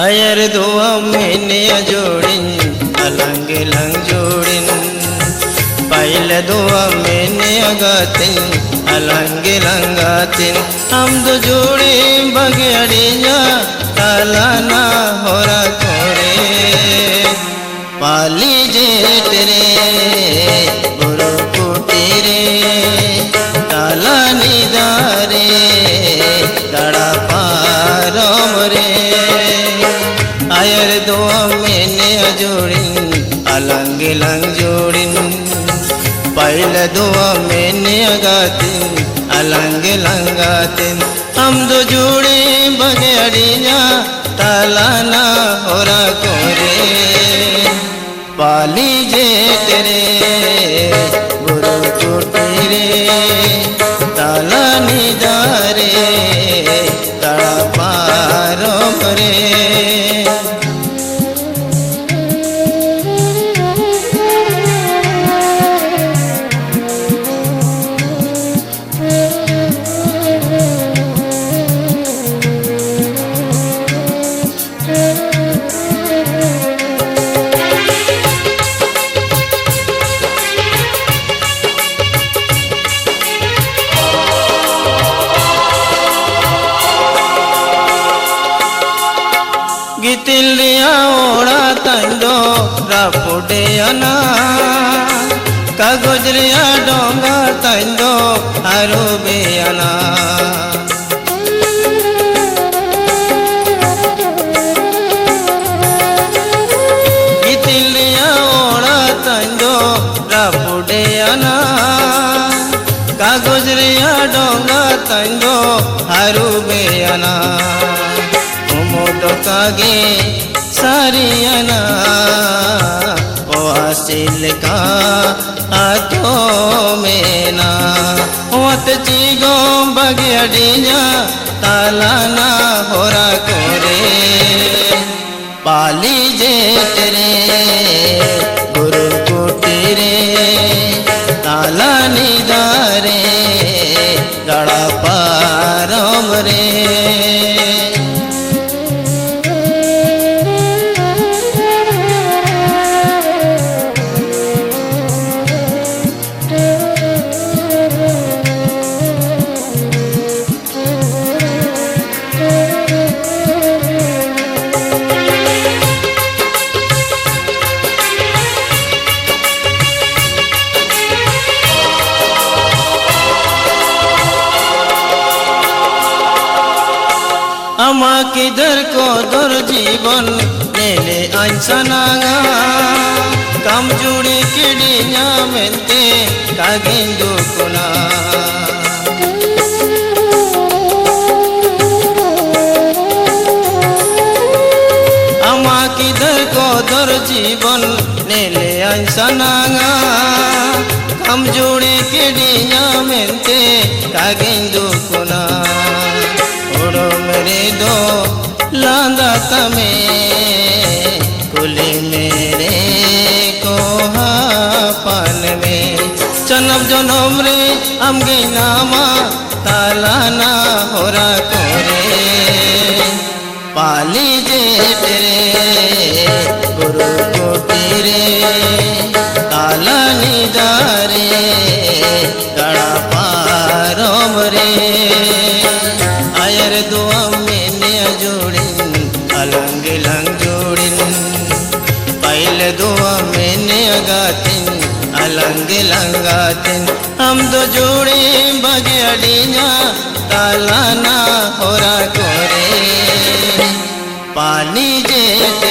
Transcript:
आयर दुआ मैंने जोड़िन अलंग लंग जोड़िन पहले दुआ मैंने अगातिन अलंग लंगातिन हम दो जोड़े बगड़िया काला ना होरा कोरे पाली जेठ रे गुरु कुटीरे काला निदारे दड़ा पारम रे आयर दुआ मैंने जोड़िन अलंग लंग जोड़िन पहले दुआ मैंने अगातिन अलंग लंगातिन हम दो जोड़े बगड़िया ताला ना होरा कोरे पाली जेठ रे गुरु कुटीरे ताला निदारे तड़ा पारम रे गितिलिया ओड़ा तंडो रापुडेना कागजरिया डोंगा तंडो आरुबेना गितिलिया ओड़ा तंडो रापुडेना कागजरिया डोंगा तंडो आरुबेना मोदो कागे सारियाना ओ हासिल का हाथों में ना वत चीगो बगड़िया ताला ना होरा कोरे पाली जेठ रे गुरु कुटीरे ताला निदारे गड़ा पारम रे अमा किधर को दर जीवन नेले अंसनागा कम जुड़ी किड़िया मेंते कागिंदु कुना अमा किधर को दर जीवन नेले अंसनागा कम जुड़ी किड़िया मेंते कागिंदु कुना ओड़ो मेरे दो लांदा तमे कुली मेरे को पान में चनब जनम रे हम गई नामा ताला ना होरा कोरे पाली जेठ रे गुरु कुटीरे ताला निदारे गड़ा पारम रे आयर दुआ मैंने जोड़िन अलंग लंग जोड़िन पहले दुआ मैंने अगातिन अलंग लंगातिन हम दो जोड़े बगड़िया ताला ना होरा कोरे पाली जेठ